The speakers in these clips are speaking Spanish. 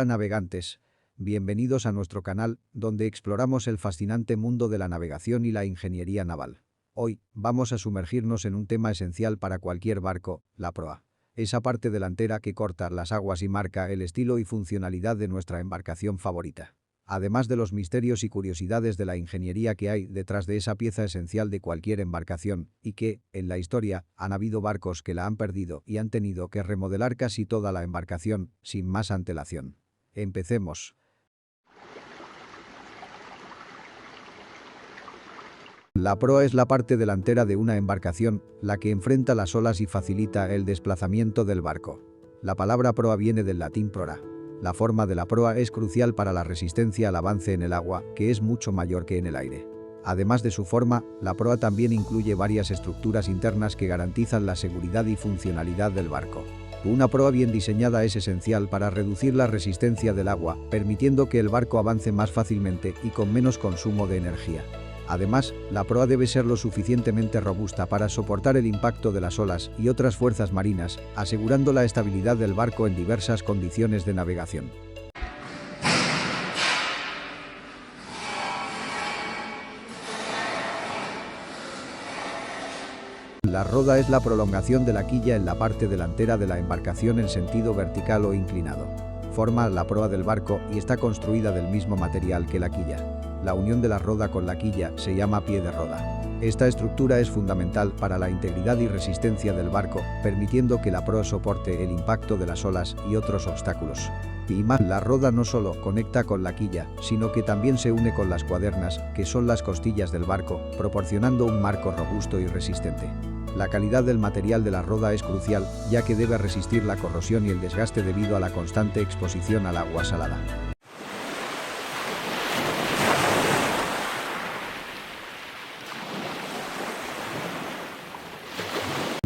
Hola navegantes. Bienvenidos a nuestro canal, donde exploramos el fascinante mundo de la navegación y la ingeniería naval. Hoy, vamos a sumergirnos en un tema esencial para cualquier barco, la proa. Esa parte delantera que corta las aguas y marca el estilo y funcionalidad de nuestra embarcación favorita. Además de los misterios y curiosidades de la ingeniería que hay detrás de esa pieza esencial de cualquier embarcación, y que, en la historia, han habido barcos que la han perdido y han tenido que remodelar casi toda la embarcación, sin más antelación. Empecemos. La proa es la parte delantera de una embarcación, la que enfrenta las olas y facilita el desplazamiento del barco. La palabra proa viene del latín prora. La forma de la proa es crucial para la resistencia al avance en el agua, que es mucho mayor que en el aire. Además de su forma, la proa también incluye varias estructuras internas que garantizan la seguridad y funcionalidad del barco. Una proa bien diseñada es esencial para reducir la resistencia del agua, permitiendo que el barco avance más fácilmente y con menos consumo de energía. Además, la proa debe ser lo suficientemente robusta para soportar el impacto de las olas y otras fuerzas marinas, asegurando la estabilidad del barco en diversas condiciones de navegación. La roda es la prolongación de la quilla en la parte delantera de la embarcación en sentido vertical o inclinado. Forma la proa del barco y está construida del mismo material que la quilla. La unión de la roda con la quilla se llama pie de roda. Esta estructura es fundamental para la integridad y resistencia del barco, permitiendo que la proa soporte el impacto de las olas y otros obstáculos. Y más, la roda no solo conecta con la quilla, sino que también se une con las cuadernas, que son las costillas del barco, proporcionando un marco robusto y resistente. La calidad del material de la roda es crucial, ya que debe resistir la corrosión y el desgaste debido a la constante exposición al agua salada.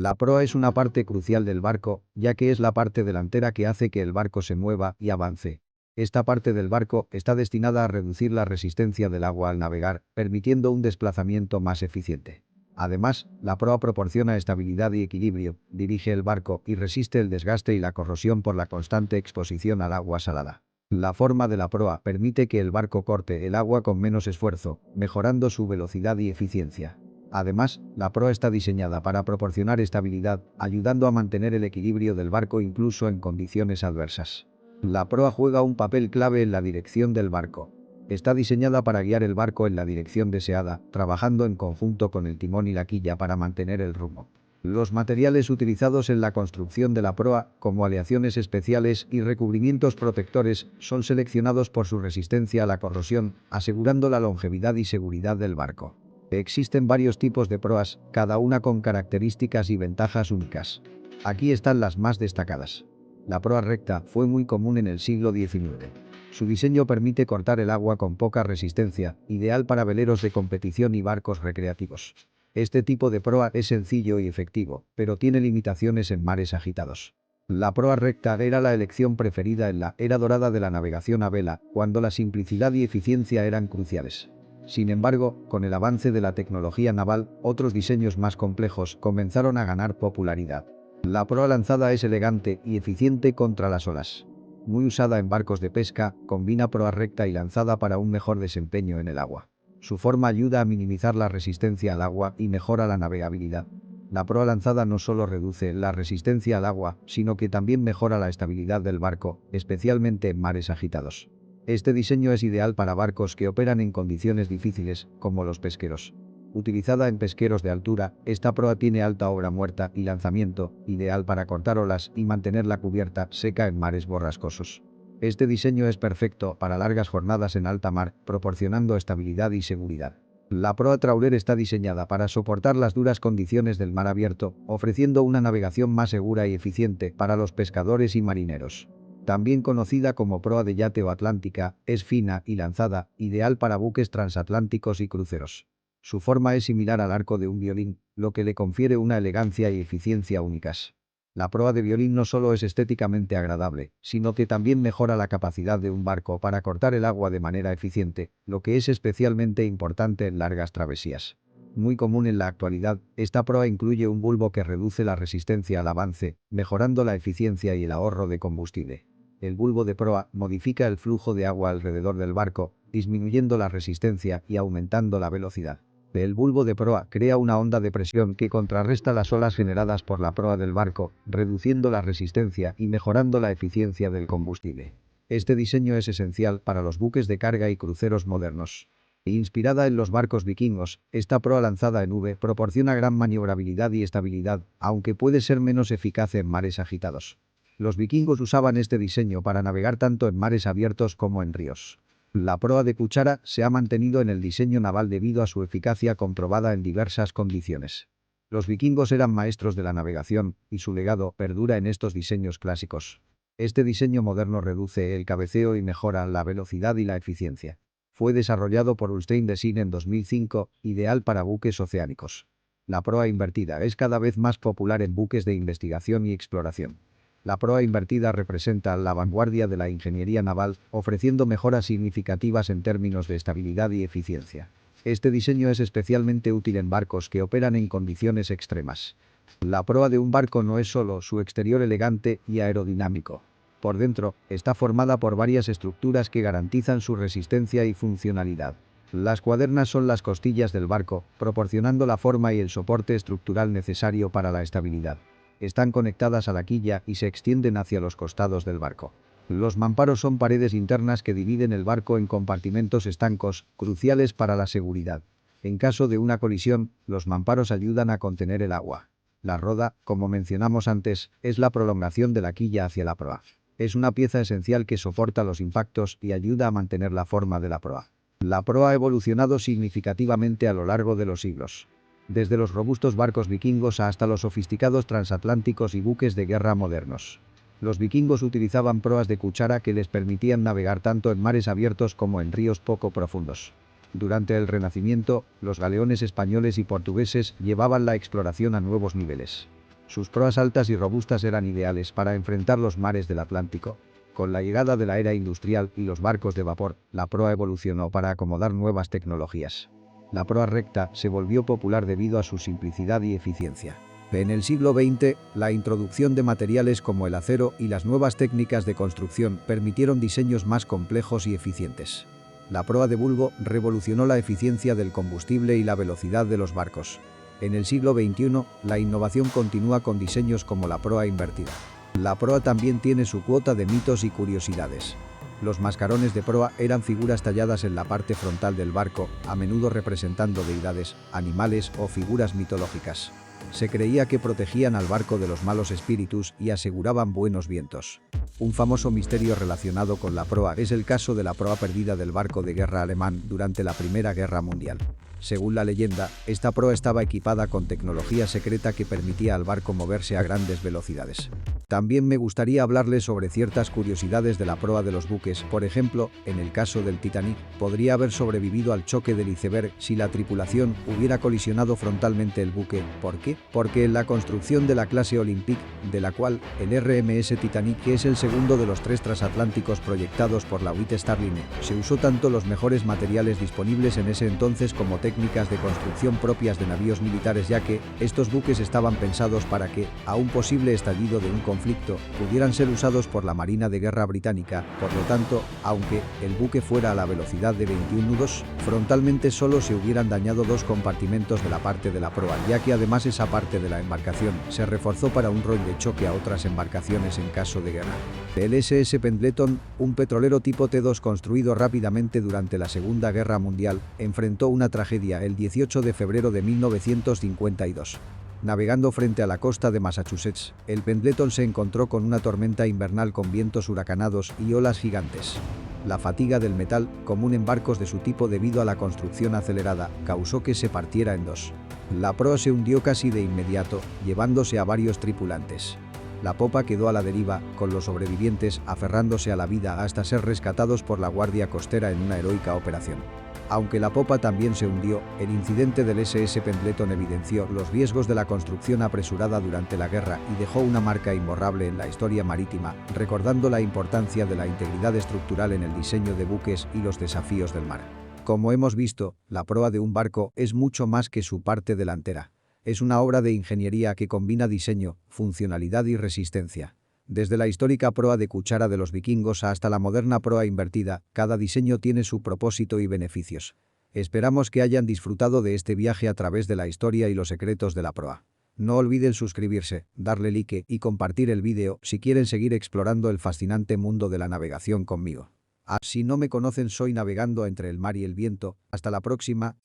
La proa es una parte crucial del barco, ya que es la parte delantera que hace que el barco se mueva y avance. Esta parte del barco está destinada a reducir la resistencia del agua al navegar, permitiendo un desplazamiento más eficiente. Además, la proa proporciona estabilidad y equilibrio, dirige el barco y resiste el desgaste y la corrosión por la constante exposición al agua salada. La forma de la proa permite que el barco corte el agua con menos esfuerzo, mejorando su velocidad y eficiencia. Además, la proa está diseñada para proporcionar estabilidad, ayudando a mantener el equilibrio del barco incluso en condiciones adversas. La proa juega un papel clave en la dirección del barco. Está diseñada para guiar el barco en la dirección deseada, trabajando en conjunto con el timón y la quilla para mantener el rumbo. Los materiales utilizados en la construcción de la proa, como aleaciones especiales y recubrimientos protectores, son seleccionados por su resistencia a la corrosión, asegurando la longevidad y seguridad del barco. Existen varios tipos de proas, cada una con características y ventajas únicas. Aquí están las más destacadas. La proa recta fue muy común en el siglo XIX. Su diseño permite cortar el agua con poca resistencia, ideal para veleros de competición y barcos recreativos. Este tipo de proa es sencillo y efectivo, pero tiene limitaciones en mares agitados. La proa recta era la elección preferida en la era dorada de la navegación a vela, cuando la simplicidad y eficiencia eran cruciales. Sin embargo, con el avance de la tecnología naval, otros diseños más complejos comenzaron a ganar popularidad. La proa lanzada es elegante y eficiente contra las olas. Muy usada en barcos de pesca, combina proa recta y lanzada para un mejor desempeño en el agua. Su forma ayuda a minimizar la resistencia al agua y mejora la navegabilidad. La proa lanzada no solo reduce la resistencia al agua, sino que también mejora la estabilidad del barco, especialmente en mares agitados. Este diseño es ideal para barcos que operan en condiciones difíciles, como los pesqueros. Utilizada en pesqueros de altura, esta proa tiene alta obra muerta y lanzamiento, ideal para cortar olas y mantener la cubierta seca en mares borrascosos. Este diseño es perfecto para largas jornadas en alta mar, proporcionando estabilidad y seguridad. La proa trawler está diseñada para soportar las duras condiciones del mar abierto, ofreciendo una navegación más segura y eficiente para los pescadores y marineros. También conocida como proa de yate o atlántica, es fina y lanzada, ideal para buques transatlánticos y cruceros. Su forma es similar al arco de un violín, lo que le confiere una elegancia y eficiencia únicas. La proa de violín no solo es estéticamente agradable, sino que también mejora la capacidad de un barco para cortar el agua de manera eficiente, lo que es especialmente importante en largas travesías. Muy común en la actualidad, esta proa incluye un bulbo que reduce la resistencia al avance, mejorando la eficiencia y el ahorro de combustible. El bulbo de proa modifica el flujo de agua alrededor del barco, disminuyendo la resistencia y aumentando la velocidad. El bulbo de proa crea una onda de presión que contrarresta las olas generadas por la proa del barco, reduciendo la resistencia y mejorando la eficiencia del combustible. Este diseño es esencial para los buques de carga y cruceros modernos. Inspirada en los barcos vikingos, esta proa lanzada en V proporciona gran maniobrabilidad y estabilidad, aunque puede ser menos eficaz en mares agitados. Los vikingos usaban este diseño para navegar tanto en mares abiertos como en ríos. La proa de cuchara se ha mantenido en el diseño naval debido a su eficacia comprobada en diversas condiciones. Los vikingos eran maestros de la navegación, y su legado perdura en estos diseños clásicos. Este diseño moderno reduce el cabeceo y mejora la velocidad y la eficiencia. Fue desarrollado por Ulstein Design en 2005, ideal para buques oceánicos. La proa invertida es cada vez más popular en buques de investigación y exploración. La proa invertida representa la vanguardia de la ingeniería naval, ofreciendo mejoras significativas en términos de estabilidad y eficiencia. Este diseño es especialmente útil en barcos que operan en condiciones extremas. La proa de un barco no es solo su exterior elegante y aerodinámico. Por dentro, está formada por varias estructuras que garantizan su resistencia y funcionalidad. Las cuadernas son las costillas del barco, proporcionando la forma y el soporte estructural necesario para la estabilidad. Están conectadas a la quilla y se extienden hacia los costados del barco. Los mamparos son paredes internas que dividen el barco en compartimentos estancos, cruciales para la seguridad. En caso de una colisión, los mamparos ayudan a contener el agua. La roda, como mencionamos antes, es la prolongación de la quilla hacia la proa. Es una pieza esencial que soporta los impactos y ayuda a mantener la forma de la proa. La proa ha evolucionado significativamente a lo largo de los siglos. Desde los robustos barcos vikingos hasta los sofisticados transatlánticos y buques de guerra modernos. Los vikingos utilizaban proas de cuchara que les permitían navegar tanto en mares abiertos como en ríos poco profundos. Durante el Renacimiento, los galeones españoles y portugueses llevaban la exploración a nuevos niveles. Sus proas altas y robustas eran ideales para enfrentar los mares del Atlántico. Con la llegada de la era industrial y los barcos de vapor, la proa evolucionó para acomodar nuevas tecnologías. La proa recta se volvió popular debido a su simplicidad y eficiencia. En el siglo XX, la introducción de materiales como el acero y las nuevas técnicas de construcción permitieron diseños más complejos y eficientes. La proa de bulbo revolucionó la eficiencia del combustible y la velocidad de los barcos. En el siglo XXI, la innovación continúa con diseños como la proa invertida. La proa también tiene su cuota de mitos y curiosidades. Los mascarones de proa eran figuras talladas en la parte frontal del barco, a menudo representando deidades, animales o figuras mitológicas. Se creía que protegían al barco de los malos espíritus y aseguraban buenos vientos. Un famoso misterio relacionado con la proa es el caso de la proa perdida del barco de guerra alemán durante la Primera Guerra Mundial. Según la leyenda, esta proa estaba equipada con tecnología secreta que permitía al barco moverse a grandes velocidades. También me gustaría hablarles sobre ciertas curiosidades de la proa de los buques. Por ejemplo, en el caso del Titanic, podría haber sobrevivido al choque del iceberg si la tripulación hubiera colisionado frontalmente el buque. ¿Por qué? Porque en la construcción de la clase Olympic, de la cual el RMS Titanic, que es el segundo de los 3 transatlánticos proyectados por la White Star Line, se usó tanto los mejores materiales disponibles en ese entonces como técnicas de construcción propias de navíos militares, ya que estos buques estaban pensados para que, a un posible estallido de un conflicto, pudieran ser usados por la Marina de Guerra británica. Por lo tanto, aunque el buque fuera a la velocidad de 21 nudos, frontalmente solo se hubieran dañado 2 compartimentos de la parte de la proa, ya que además esa parte de la embarcación se reforzó para un rol de choque a otras embarcaciones en caso de guerra. El SS Pendleton, un petrolero tipo T2 construido rápidamente durante la Segunda Guerra Mundial, enfrentó una tragedia el 18 de febrero de 1952. Navegando frente a la costa de Massachusetts, el Pendleton se encontró con una tormenta invernal con vientos huracanados y olas gigantes. La fatiga del metal, común en barcos de su tipo debido a la construcción acelerada, causó que se partiera en 2. La proa se hundió casi de inmediato, llevándose a varios tripulantes. La popa quedó a la deriva, con los sobrevivientes aferrándose a la vida hasta ser rescatados por la Guardia Costera en una heroica operación. Aunque la popa también se hundió, el incidente del SS Pendleton evidenció los riesgos de la construcción apresurada durante la guerra y dejó una marca imborrable en la historia marítima, recordando la importancia de la integridad estructural en el diseño de buques y los desafíos del mar. Como hemos visto, la proa de un barco es mucho más que su parte delantera. Es una obra de ingeniería que combina diseño, funcionalidad y resistencia. Desde la histórica proa de cuchara de los vikingos hasta la moderna proa invertida, cada diseño tiene su propósito y beneficios. Esperamos que hayan disfrutado de este viaje a través de la historia y los secretos de la proa. No olviden suscribirse, darle like y compartir el vídeo si quieren seguir explorando el fascinante mundo de la navegación conmigo. Si no me conocen, soy Navegando entre el mar y el viento. Hasta la próxima.